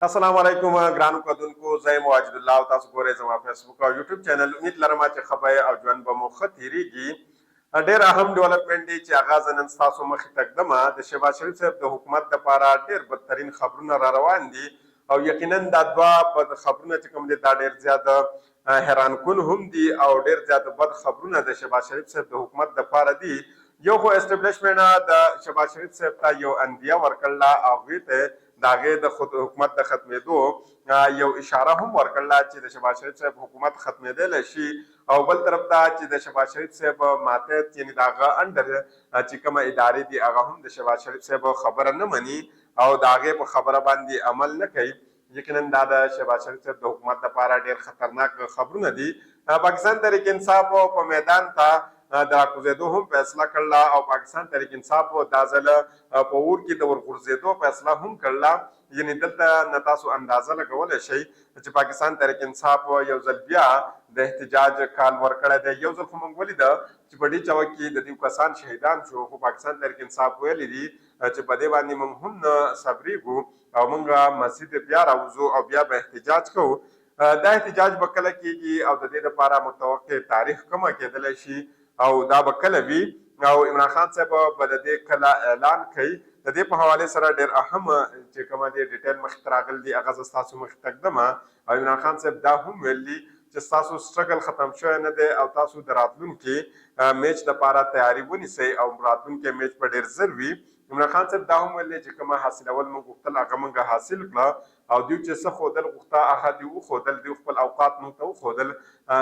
السلام علیکم ګرانو کتونکو زه یم واجد الله او تاسو ګورئ زما فیسبوک او یوټیوب چینل. امید لرم چې خبرې او ژوند به مو ښه تېرېږي. ډېر اهم ډیولپمنټ دی چې هغه زه نن ستاسو مخې ته ږدمه. د شهباز شریف صاحب د حکومت دپاره ډېر بدترین خبرونه را روان دي او یقینا دا دوه بد خبرونه چې کوم دي دا ډېر زیات حیران کن هم دي او ډېر زیات بد خبرونه د شهباز شریف صاحب د حکومت دپاره دي. یو خو اسټبلیشمنټ د شهباز شریف صاحب ته یو اندیه ورکړله او هغوی ته د هغې د حکومت د ختمېدو یو اشاره هم ورکړله چې د شهباز شریف صاحب حکومت ختمېدلی شي او بل طرف ته چې د شهباز شریف صاحب ماتحت یعنې د هغه انډر چې کومه ادارې دي هغه هم د شهباز شریف صاحب خبره نه مني او د هغې په خبره باندې عمل نه کوي. یقینا دا د شهباز شریف صاحب د حکومت لپاره ډېر خطرناک خبرونه دي. پاکستان تحریک انصاف په میدان ته د راکوزېدو هم فیصله کړله او پاکستان تحریک انصاف دا ځله په اور کې د ورغورځېدو فیصله هم کړله. یعنې دلته نه تاسو اندازه لګولی شئ چې پاکستان تحریک انصاف یو ځل بیا د احتجاج کال ورکړی دی. یو ځل خو موږ ولیده چې په ډي چوک کې د دې کسان شهیدان شو، خو پاکستان تحریک انصاف ویلي دي چې په دې باندې موږ هم نه صبرېږو او موږ مسجد بیا راوځو او بیا به احتجاج کوو. دا احتجاج به کله کېږي او د دې لپاره متوقع تاریخ کومه کېدلی شي او دا به کله وي او عمران خان صاحب به د دې کله اعلان کوي. د دې په حوالې سره ډېر اهم چې کومه دې ډیټیل مخې ته راغلی دي هغه زه ستاسو مخې ته ږدمه. او عمران خان صاحب دا هم ویلي چې ستاسو سټرګل ختم شوی نه دی او تاسو د راتلونکي میچ دپاره تیاري ونیسئ او راتلونکی میچ به ډېر زر وي. عمران خان صاحب دا هم ویلي چې کومه حاصلول موږ غوښتل هغه موږ حاصل کړه او دوی چې څه ښودل غوښته هغه دوی وښودل. دوی خپل اوقات موږ ته وښودل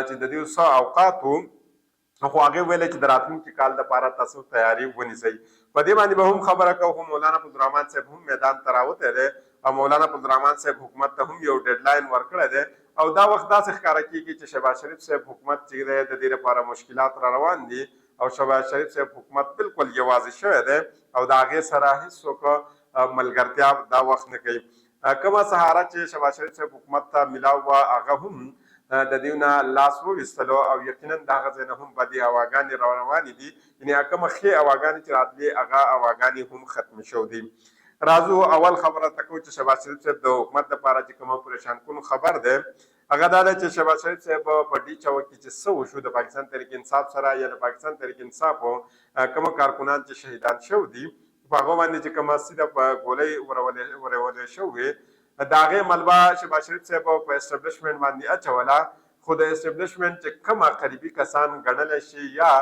چې د دوی څه اوقات وو، خو هغې ویلې چې د راتلونکي کال دپاره تاسو تیاري ونیسئ. په دې باندې به هم خبره کوو. خو مولانا فضلالرحمن صاحب هم میدان ته راوتی دی او مولانا فضلالرحمن صاحب حکومت ته هم یو ډیډلاین ورکړی دی او دا وخت داسې ښکاره کېږي چې شهباز شریف صاحب حکومت چې دی د دې لپاره مشکلات را روان دي او شهباز شریف صاحب حکومت بالکل یوازې شوی دی او د هغې سره هېڅوک ملګرتیا دا وخت نه کوي. کومه سهاره چې شهباز شریف صاحب حکومت ته میلاو وه هغه هم د دوی نه لاس وویستلو او یقینا د هغه ځای نه هم بدې هواګانې روانې دي. یعنې کومه ښې هواګانې چې راتلې هغه هواګانې هم ختمې شوي دي. راځو اول خبره ته کوو چې شهباز شریف صاحب د حکومت لپاره چې کومه پریشان کن خبر دی هغه دا ده چې شهباز شریف صاحب په ډي چوک کې چې څه وشو د پاکستان تحریک انصاف سره یا د پاکستان تحریک انصافو کومه کارکنان چې شهیدان شوي دي په هغو باندې چې کومه سیده په ګولۍ ورولې شوې د هغې ملبه شهباز شریف صاحب په اسټبلیشمنټ باندې اچوله. خو د اسټبلیشمنټ چې کومه قریبي کسان ګڼلی شي یا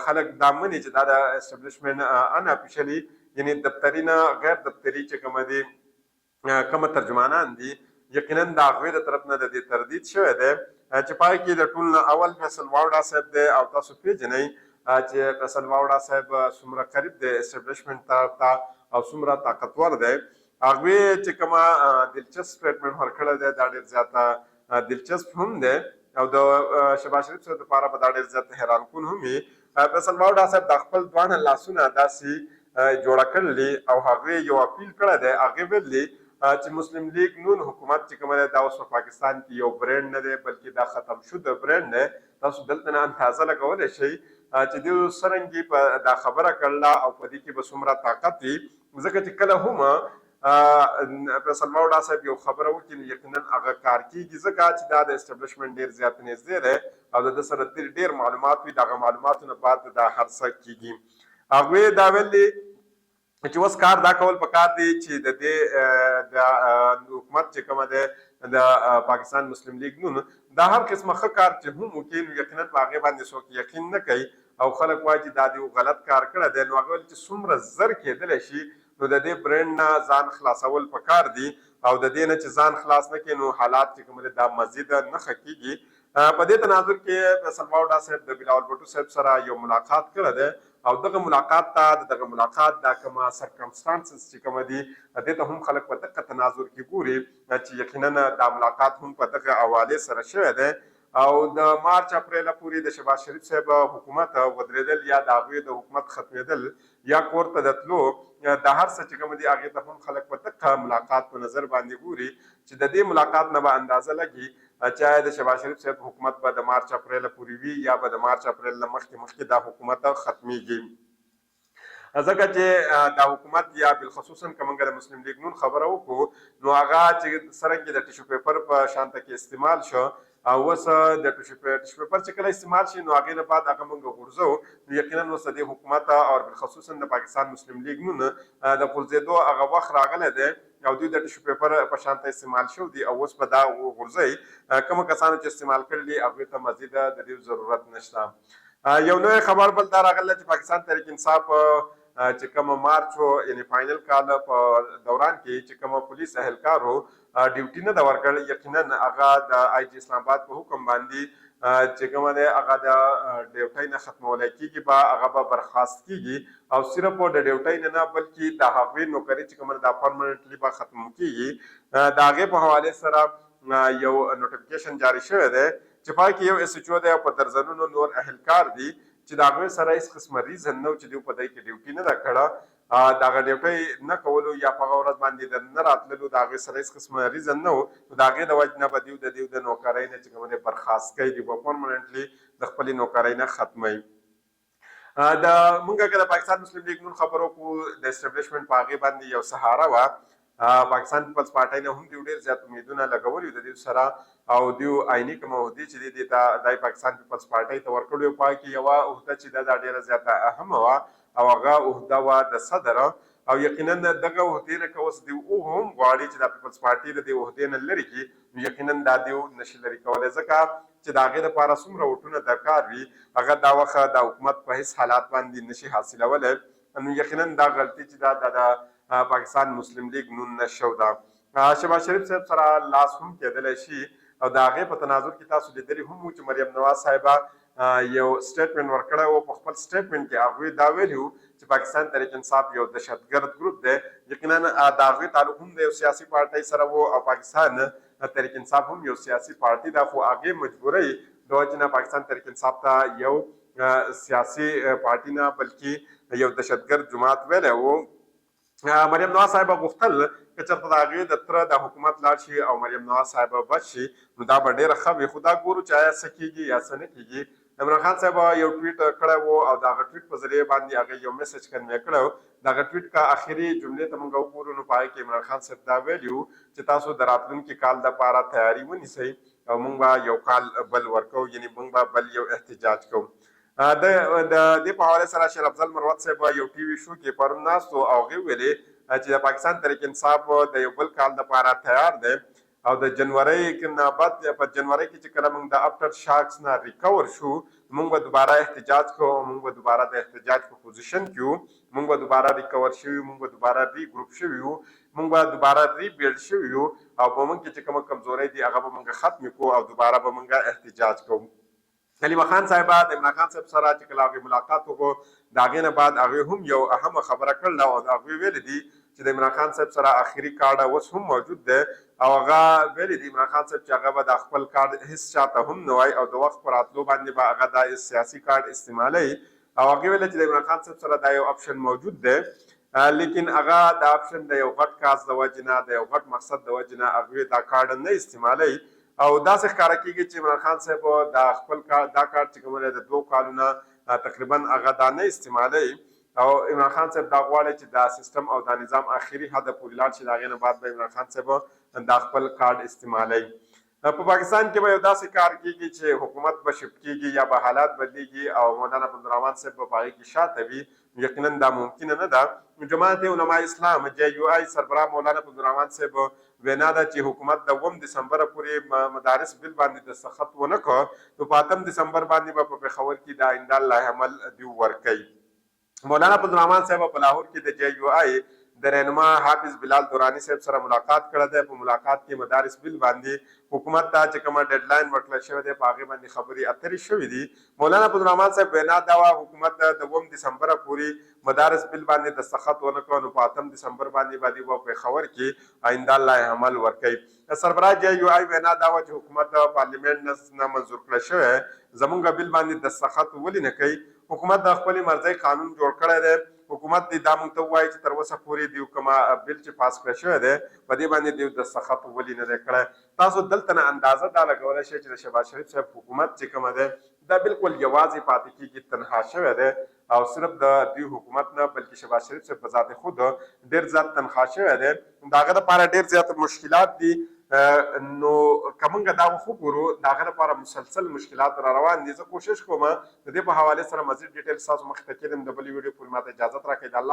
خلک دا مني چې دا د اسټبلیشمنټ ان افیشلي یعنې دفتري نه غیر دفتري چې کومه دي کومه ترجمانان دي یقینا د هغوی د طرف نه د دې تردید شوی دی چې په هغې کې د ټول نه اول فیصل واوډا صاحب دی او تاسو پیژنئ چې فیصل واوډا صاحب څومره قریب دی اسټبلیشمنټ طرف ته او څومره طاقتور دی. هغوی چې کومه دلچسپ سټیټمنټ ورکړی دی دا ډېر زیاته دلچسپ هم دی او د شهباز شریف صاحب لپاره به دا ډېر زیات حیران کن هم وي. فیصل واوډا صاحب د خپل دواړه لاسونه داسې جوړه کړلي او هغې یو اپیل کړی دی. هغې ویلي چې مسلم لیگ نون حکومت چې کومه دی دا اوس په پاکستان کې یو برینډ نه دی بلکې دا ختم شوی برینډ دی. تاسو دلته نه اندازه لګولی شئ چې دوی څرنګې په دا خبره کړله او په دې کې به څومره طاقت وي. ځکه چې کله هم فیصل واوډا صاحب یو خبره وکړي نو یقینا هغه کار کېږي ځکه چې دا د اسټبلیشمنټ ډېر زیات نږدې دی او د ده سره ډېر معلومات وي. د هغه معلوماتو نه بعد دا هر څه کېږي. هغوی دا ویلي چې اوس کار دا کول پکار دی چې د دې د حکومت چې کومه دی د پاکستان مسلم لیگ نون دا هر قسمه ښه کار چې هم وکړي نو یقینا په هغې باندې څوک یقین نه کوي او خلک وایي چې دا د غلط کار کړی دی. نو هغه ویل چې څومره زر کېدلی شي نو د دې برینډ نه ځان خلاصول پکار دي او د دې نه چې ځان خلاص نه کړي نو حالات چې کوم دي دا مزید نه ښه کېږي. په دې تناظر کې فیصل واوډا صاحب د بلاول بټو صاحب سره یو ملاقات کړی دی او دغه ملاقات ته د دغه ملاقات دا کومه سرکمسټانسز چې کومه دي دې ته هم خلک په دقه تناظر کې ګوري چې یقینا دا ملاقات هم په دغه حوالې سره شوی دی او د مارچ اپریل پورې د شهباز شریف صاحب حکومت ودرېدل یا د هغوی د حکومت ختمېدل یا کور ته د تلو د هر څه چې کوم دي هغې ته هم خلک په دقه ملاقات په نظر باندې ګوري چې د دې ملاقات نه به اندازه لګي چې د شهباز شریف صاحب حکومت به د مارچ اپریل پورې وي یا به د مارچ اپریل نه مخکې دا حکومت ختمیږي. ځکه چې دا حکومت یا بالخصوصا که موږ د مسلم لیګ نون خبره وکړو نو هغه چې څرنګه د ټیشو پیپر په شانته کې استعمال شو او اوس د ټیشو پیپر چې کله استعمال شي نو هغې نه بعد هغه موږ غورځو نو یقینا اوس د دې حکومت او بالخصوصا د پاکستان مسلم لیګ نون د غورځېدو هغه وخت راغلی دی او دوی د ټیشو پیپر په شانته استعمال شو دي او اوس په دا غورځوي کومو کسانو چې استعمال کړي دي هغوی ته مزید د دې ضرورت نشته یو نوی خبر بل دا راغلی چې پاکستان تحریک انصاف چې کوم مارچ یعنی فاینل کال په دوران کې چې کوم پولیس اهلکار ډیوټي نه دا ورکړ یقینا هغه د آی جی اسلام آباد په حکم باندې چې کوم دی هغه د ډیوټۍ نه ختمولی کېږي به هغه به برخاست کېږي او صرف د ډیوټۍ نه بلکې د هغوی نوکري چې کومه دا پرمننټلی به ختم کېږي د هغې په حوالې سره یو نوټیفیکیشن جاری شوی دی چې پای کې یو اس ایچ او دی او په درځنونو نور اهلکار دي چې د هغوی سره هېڅ قسمه ریزن نه و چې دوی په دی کې ډیوټي نه ده کړه د هغه ډیوټۍ نه کولو یا په هغه ورځ باندې د نه راتللو د هغوی سره هېڅ قسمه ریزن نه و نو د هغې د وجې نه به دوی د نوکرۍ نه چې کوم دی برخاست کوي دوی به پرمننټلي د خپلې نوکرۍ نه ختموي موږ که د پاکستان مسلم لیګ نون خبرو وکړو د اسټبلیشمنټ په هغې باندې یو سهاره وه پاکستان پیپلز پارټۍ نه هم دوی ډېر زیات امیدونه لګولي د دوی سره او دوی عیني کومه عهدې چې دي دې ته دای پاکستان پیپلز پارټۍ ته ورکړې وه په هغې کې یوه عهده چې دا ډېره زیاته اهمه وه او هغه عهده وه د صدر او یقینا دغه عهدې نه که اوس دوی هم غواړي چې دا پیپلز پارټۍ د دې عهدې نه لرې کړي نو یقینا دا دوی نشي لرې کولی ځکه چې د هغې دپاره څومره وټونه درکار وي هغه دا وخت د حکومت په هېڅ حالات باندې نشي حاصلولی نو یقینا دا غلطي چې دا د پاکستان مسلم لیګ نون نه شو ده شهباز شریف صاحب سره لاس هم کېدلی شي او د هغې په تناظر کې تاسو لیدلي هم وو چې مریم نواز صاحبه یو سټیټمنټ ورکړی و په خپل سټیټمنټ کې هغوی دا ویلي وو چې پاکستان تحریک انصاف یو دهشتګرد ګروپ دی یقینا د هغوی تعلق هم د یو سیاسي پارټۍ سره و او پاکستان تحریک انصاف هم یو سیاسي پارټي ده خو هغې مجبورۍ د وجې نه پاکستان تحریک انصاف ته یو سیاسي پارټي نه بلکې یو دهشتګرد جماعت ویلی و مریم نواز صاحبه غوښتل که چېرته د هغې د تره د حکومت لاړ شي او مریم نواز صاحبه بچ شي نو دا به ډېره ښه وي خو دا ګورو چې آیا څه کېږي یا څه نه کېږي عمران خان صاحبه یو ټویټ کړی و او د هغه ټویټ په ذریعې باندې هغې یو میسج کنوی کړی و د هغه ټویټ کا اخري جملې ته موږ وګورو نو په هغې کې عمران خان صاحب دا ویلي وو چې تاسو د راتلونکي کال دپاره تیاري ونیسئ او موږ به یو کال بل ورکوو یعنې موږ به بل یو احتجاج کوو د دې په حوالې سره شیر افضل مروت صاحب یو ټي وي شو کې پرون ناست و او هغې ویلې چې د پاکستان تحریک انصاف د یو بل کال دپاره تیار دی او د جنورۍ نه بعد په جنورۍ کې چې کله موږ د افټر شاکس نه ریکور شو موږ به دوباره احتجاج کوو موږ به دوباره د احتجاج په پوزیشن کې وو موږ به دوباره ریکور شوي موږ به دوباره ری ګروپ شوي وو موږ به دوباره ری بیلډ شوي وو او په موږ کې چې کومه کمزورۍ دي هغه به موږ ختمې کړو او دوباره به موږ احتجاج کوو حلیمه خان صاحبه د عمران خان صاحب سره چې کله هغې ملاقات وکړو د هغې نه بعد هغې هم یو اهمه خبره کړله او هغوی ویلي دي چې د عمران خان صاحب سره آخري کارډ اوس هم موجود دی او هغه ویلي دي عمران خان صاحب چې هغه به د خپل کارډ هېڅ چاته هم نه وایي او د وخت په راتلو باندې به هغه دا سیاسي کارډ استعمالوي او هغې ویلي چې د عمران خان صاحب سره دا یو اپشن موجود دی لیکن هغه د اپشن د یو غټ کاز د وجې نه د یو غټ مقصد د وجې نه هغوی دا کارډ نه استعمالوي او داسې ښکاره کېږي چې عمران خان صاحب د خپل دا کارډ چې کوم دی د 2 کالونه تقریبا هغه دا نه استعمالوي او عمران خان صاحب دا غواړي چې دا سیستم او دا نظام آخري حد پورې لاړ شي د هغې نه بعد به عمران خان صاحب دا خپل کارډ استعمالوي په پاکستان کې به یو داسې کار کېږي چې حکومت به شفت کېږي یا به حالات بدلیږي او مولانا عبدالرحمن صاحب به په هغې کې شاته وي یقینا دا ممکنه نه ده جماعت علماء اسلام جے یو آی سربراہ مولانا عبدالرحمن صاحب وینا ده چې حکومت د 9 دسمبر پورې مدارس بل باندې دستخط ونه کړ نو په 8 دسمبر باندې به په پېښور کې د آئنده الله عمل دوی ورکوي مولانا عبدالرحمن صاحب په لاهور کې د جے یو آی د رهنما حافظ بلال دورانی صاحب سره ملاقات کړی دی په ملاقات کې مدارس بل باندې حکومت ته چې کومه ډیډلاین ورکړل شوی دی په هغې باندې خبرې اترې شوي دي مولانا عبدالرحمن صاحب وینا دا وه حکومت د 9 دسمبر پورې مدارس بل باندې دستخط ونه کړ نو په 8 دسمبر باندې به دوی په پېښور کې آئنده الله عمل ورکوي سربراہ جے یو آی وینا دا وه چې حکومت د پارلیمنټ نه منظور کړی شوی زمونږ بل باندې دستخط ولې نه کوي حکومت د خپلې مرضۍ قانون جوړ کړی دی حکومت دې دا موږ ته ووایي چې تر اوسه پورې دوی کومه بل چې پاس کړی شوی دی په دې باندې دوی دستخط ولې نه دی کړی تاسو دلته نه اندازه دا لګولی شئ چې د شهباز شریف صاحب حکومت چې کومه دی دا بالکل یوازې پاتې کیږي، تنها شوی دی او صرف د دوی حکومت نه بلکې شهباز شریف صاحب په ذات خود ډېر زیات تنخوا شوی دی، د هغه دپاره ډېر زیات مشکلات دي. نو که موږ دا وګورو د هغه لپاره مسلسل مشکلات را روان دي. زه کوشش کوم د دې په حوالې سره مزید ډیټیل ستاسو مخې ته کېږدم. د بلې ویډیو پورې ماته اجازت راکړئ. د الله